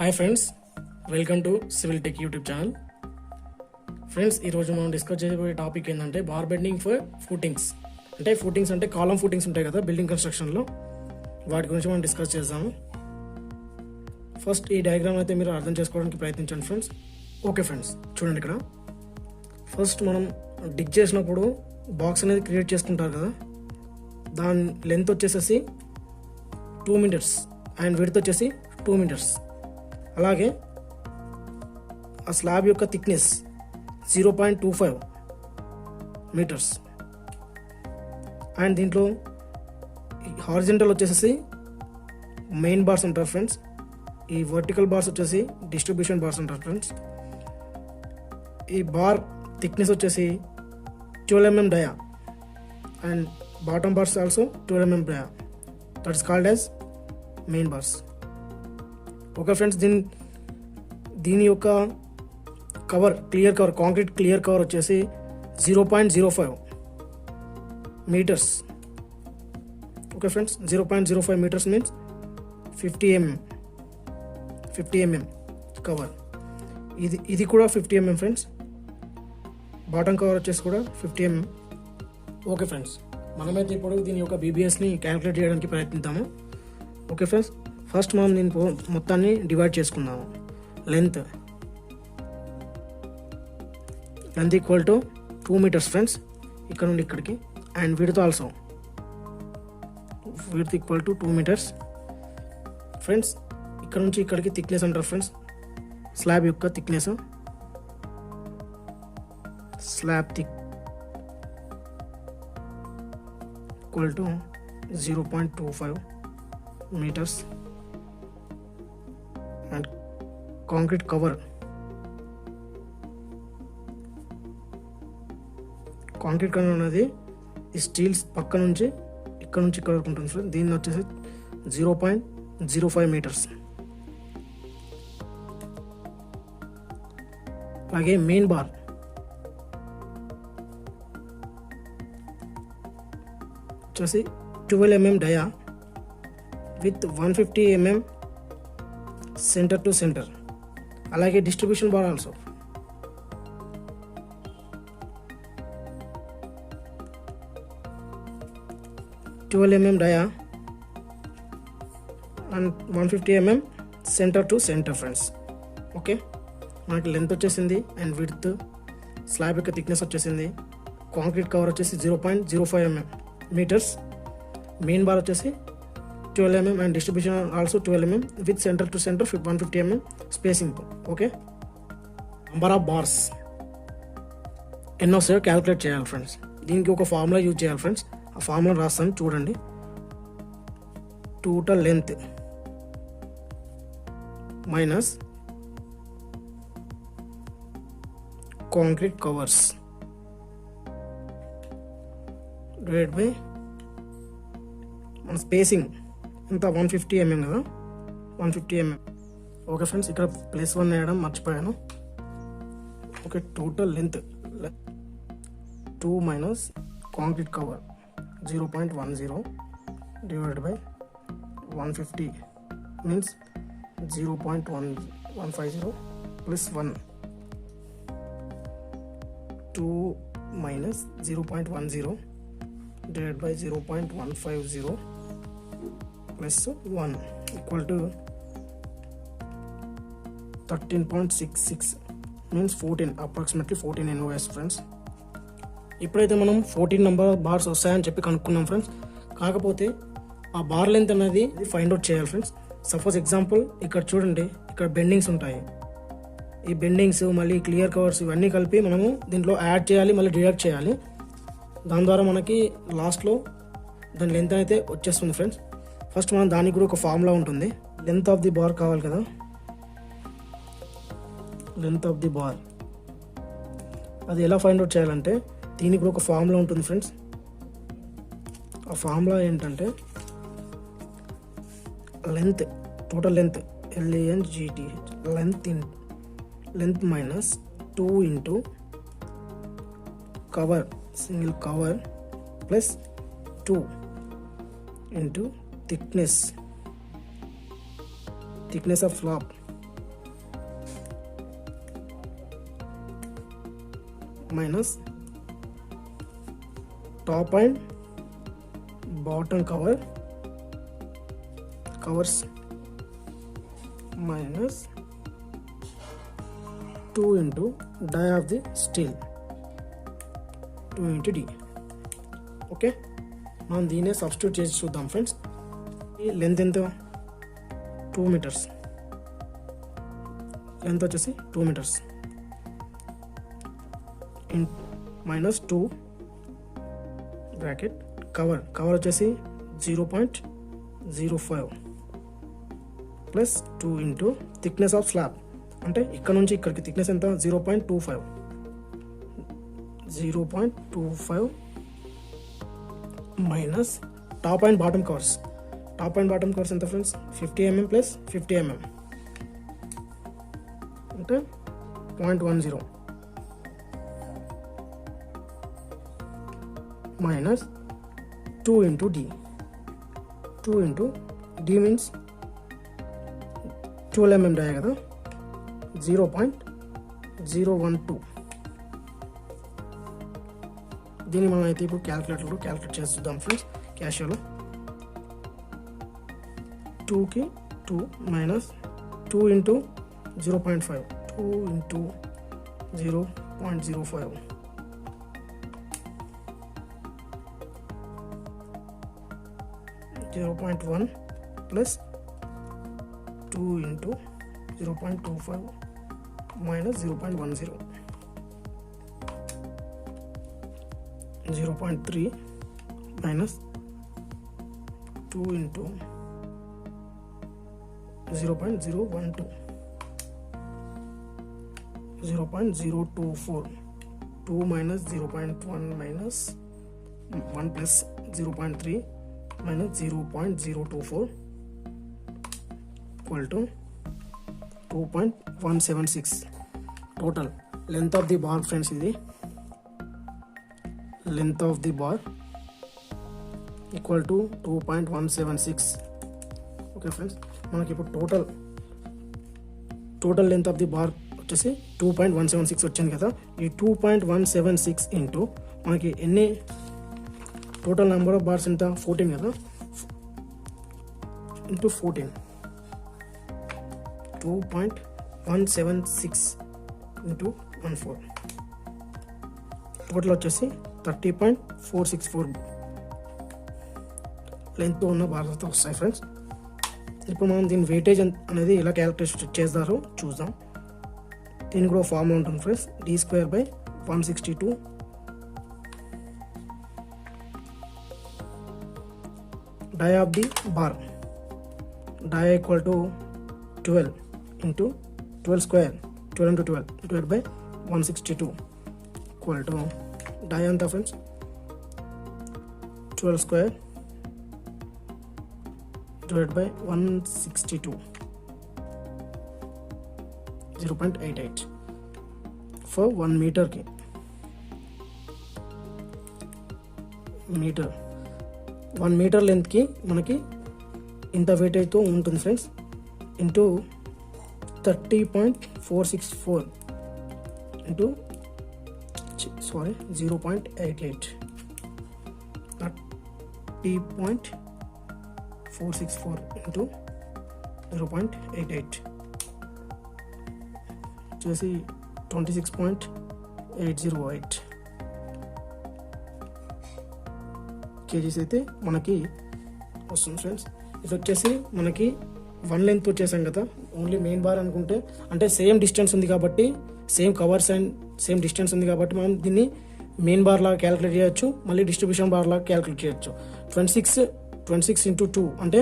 Hi friends, welcome to civil tech YouTube channel. Friends, ఈరోజు మనం discuss చేయబోయే topic ఏంటంటే బార్ బెండింగ్ ఫర్ ఫూటింగ్స్. ఫూటింగ్స్ అంటే కాలం ఫూటింగ్స్ ఉంటాయి కదా బిల్డింగ్ కన్స్ట్రక్షన్లో, వాటి గురించి మనం డిస్కస్ చేద్దాము. ఫస్ట్ ఈ డయాగ్రామ్ అయితే మీరు అర్థం చేసుకోవడానికి ప్రయత్నించండి ఫ్రెండ్స్. ఓకే ఫ్రెండ్స్, చూడండి ఇక్కడ ఫస్ట్ మనం డిగ్ చేసినప్పుడు బాక్స్ అనేది క్రియేట్ చేసుకుంటారు కదా, దాని లెంత్ వచ్చేసేసి 2 meters అండ్ విడ్త్ వచ్చేసి 2 meters. అలాగే ఆ స్లాబ్ యొక్క థిక్నెస్ 0.25 meters. అండ్ దీంట్లో హారిజంటల్ వచ్చేసి మెయిన్ బార్స్ అంటారు ఫ్రెండ్స్, ఈ వర్టికల్ బార్స్ వచ్చేసి డిస్ట్రిబ్యూషన్ బార్స్ అంటారు ఫ్రెండ్స్. ఈ బార్ థిక్నెస్ వచ్చేసి 12 mm dia and bottom bars also 12 mm dia, that is called as main bars. Okay friends, దీని యొక్క cover, clear cover, concrete clear cover వచ్చేసి 0.05 meters. Okay friends, 0.05 meters means 50 mm cover. ఇది కూడా 50 mm friends. Bottom cover వచ్చేసి కూడా 50 mm. Okay friends, మనమైతే ఇప్పుడు దీని యొక్క బీబీఎస్ని క్యాలిక్యులేట్ చేయడానికి ప్రయత్నిద్దాము. ఓకే ఫ్రెండ్స్, ఫస్ట్ మనం దీని మొత్తాన్ని డివైడ్ చేసుకుందాము. Length equal to 2 meters friends, ఇక్కడ నుండి ఇక్కడికి. And width also equal to 2 meters friends. ఇక్కడ నుంచి ఇక్కడికి థిక్నెస్ అంటారు ఫ్రెండ్స్, స్లాబ్ యొక్క thickness. Slab thick equal to 0.25 meters. And concrete cover అనేది ఈ స్టీల్స్ పక్క నుంచి ఇక్కడ వరకు ఉంటుంది ఫ్రెండ్స్. దీన్ని వచ్చేసి 0.05 meters. అలాగే మెయిన్ బార్ వచ్చేసి 12 mm dia with 150 mm centre to centre. అలాగే distribution bar also 12 mm dia and 150 mm centre to centre friends. Okay, మనకి లెంత్ వచ్చేసింది అండ్ విడ్త్, స్లాబ్ యొక్క థిక్నెస్ వచ్చేసింది. కాంక్రీట్ కవర్ వచ్చేసి 0.05 meters. మెయిన్ బార్ వచ్చేసి 12 mm and distribution also 12 mm with centre to centre 150 mm spacing. Okay, number of bars ఎన్నో వస్తాయో calculate చేయాలి friends. దీనికి ఒక ఫార్ములా యూజ్ చేయాలి ఫ్రెండ్స్. ఆ ఫార్ములా రాస్తాను చూడండి. Total length minus concrete covers divide by మన స్పేసింగ్ ఎంత 150 mm కదా, 150 mm. ఓకే ఫ్రెండ్స్, ఇక్కడ +1 వేయడం మర్చిపోయాను. Okay, total length 2 minus concrete cover 0.10 divide by 150 means 0.150 plus 1. 2 minus 0.10 divided by 0.150 plus 1 equal to 13.66 means 14, approximately 14 NOS friends. ఇప్పుడైతే మనం 14 number bars వస్తాయని చెప్పి కనుక్కున్నాం ఫ్రెండ్స్. కాకపోతే ఆ బార్ లెంత్ అనేది ఫైండ్ అవుట్ చేయాలి ఫ్రెండ్స్. సపోజ్ ఎగ్జాంపుల్ ఇక్కడ చూడండి, ఇక్కడ బెండింగ్స్ ఉంటాయి. ఈ బెండింగ్స్ మళ్ళీ క్లియర్ కవర్స్ ఇవన్నీ కలిపి మనము దీంట్లో యాడ్ చేయాలి, మళ్ళీ డిడక్ట్ చేయాలి. దాని ద్వారా మనకి లాస్ట్లో దాని లెంత్ అయితే వచ్చేస్తుంది ఫ్రెండ్స్. ఫస్ట్ మనం దానికి కూడా ఒక ఫార్ములా ఉంటుంది. లెంత్ ఆఫ్ ది బార్ కావాలి కదా, లెంత్ ఆఫ్ ది బార్ అది ఎలా ఫైండ్ అవుట్ చేయాలంటే దీనికి కూడా ఒక ఫార్ములా ఉంటుంది ఫ్రెండ్స్. ఆ ఫార్ములా ఏంటంటే length, total length LENGTH, length minus 2 into cover, single cover plus 2 into thickness of slab minus top and bottom covers minus 2 into die of the steel 2 into D. Okay, మనం దీనే substitute చేసి చూద్దాం friends. ఈ length ఎంత? 2 metres. Length వచ్చేసి 2 metres minus 2 bracket cover వచ్చేసి 0.05 plus 2 into thickness of slab, అంటే ఇక్కడ నుంచి ఇక్కడికి థిక్నెస్ ఎంత? 0.25 minus top and bottom covers. Top and bottom covers ఎంత ఫ్రెండ్స్? 50 mm ప్లస్ 50 mm అంటే 0.10 minus 2 into D. 2 into D means 12 mm డాయా కదా, 0.012. దీన్ని మనం అయితే ఇప్పుడు క్యాలిక్యులేటర్లో క్యాలిక్యులేట్ చేద్దాం ఫ్రెండ్స్. క్యాషియోలో 2కి 2 minus 2 into 0.5, 2 into 0.05 0.1 plus 2 into 0.25 minus 0.10 0.3 minus 2 into 0.012 0.024 2 minus 0.1 minus 1 plus 0.3 minus 0.024 equal to 2.176. Total length of the bar friends, ఇది length of the bar equal to 2.176. Okay friends, మనకి ఇప్పుడు total length of the bar వచ్చేసి 2.176 వచ్చింది కదా. ఈ 2.176 into మనకి ఎన్ని total number of bars ఎంత? 14 కదా, ఇంటూ 14 2.176 ఇంటూ 14 టోటల్ వచ్చేసి 30.464 లెంత్ ఉన్న బార్స్ అయితే వస్తాయి ఫ్రెండ్స్. ఇప్పుడు మనం దీని వెయిటేజ్ అనేది ఎలా క్యాలిక్యులేట్ చేస్తారో చూద్దాం. దీనికి కూడా ఫార్ములా ఉంటుంది friends. D²/162 dia of the bar, dia equal to 12 into 12 square, 12 into 12 divided by 162 equal to dia అంతా friends 12 square divided by 162 0.88 for 1 మీటర్కి. మీటర్ 1 మీటర్ లెంత్కి మనకి ఇంత వెయిటేజ్తో ఉంటుంది ఫ్రెండ్స్. ఇంటూ 30.464 ఇంటూ 0.88 30.464 ఇంటూ 0.88 వచ్చేసి 26.808 కేజీస్ అయితే మనకి వస్తుంది ఫ్రెండ్స్. ఇది వచ్చేసి మనకి 1 లెంత్ వచ్చేసాం కదా, ఓన్లీ మెయిన్ బార్ అనుకుంటే అంటే సేమ్ డిస్టెన్స్ ఉంది కాబట్టి, same covers and same distance ఉంది కాబట్టి మనం దీన్ని మెయిన్ బార్ లాగా క్యాలిక్యులేట్ చేయొచ్చు, మళ్ళీ డిస్ట్రిబ్యూషన్ బార్ లాగా క్యాలిక్యులేట్ చేయొచ్చు. 26 into 2 అంటే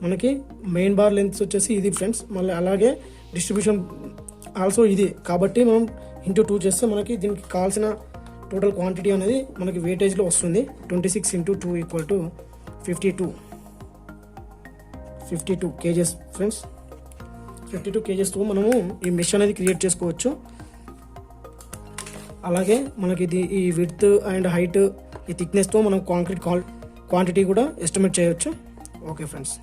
మనకి మెయిన్ బార్ లెంత్ వచ్చేసి ఇది ఫ్రెండ్స్, మళ్ళీ అలాగే డిస్ట్రిబ్యూషన్ ఆల్సో ఇది కాబట్టి మనం ఇంటూ 2 చేస్తే మనకి దీనికి కావాల్సిన టోటల్ క్వాంటిటీ అనేది మనకి వెయిటేజ్లో వస్తుంది. 26 into 2 equal to 52 kgs friends. 52 కేజెస్తో మనము ఈ మెష్ అనేది క్రియేట్ చేసుకోవచ్చు. అలాగే మనకి ఇది ఈ విడ్త్ అండ్ హైట్, ఈ థిక్నెస్తో మనం కాంక్రీట్ క్వాంటిటీ కూడా ఎస్టిమేట్ చేయొచ్చు. Okay friends.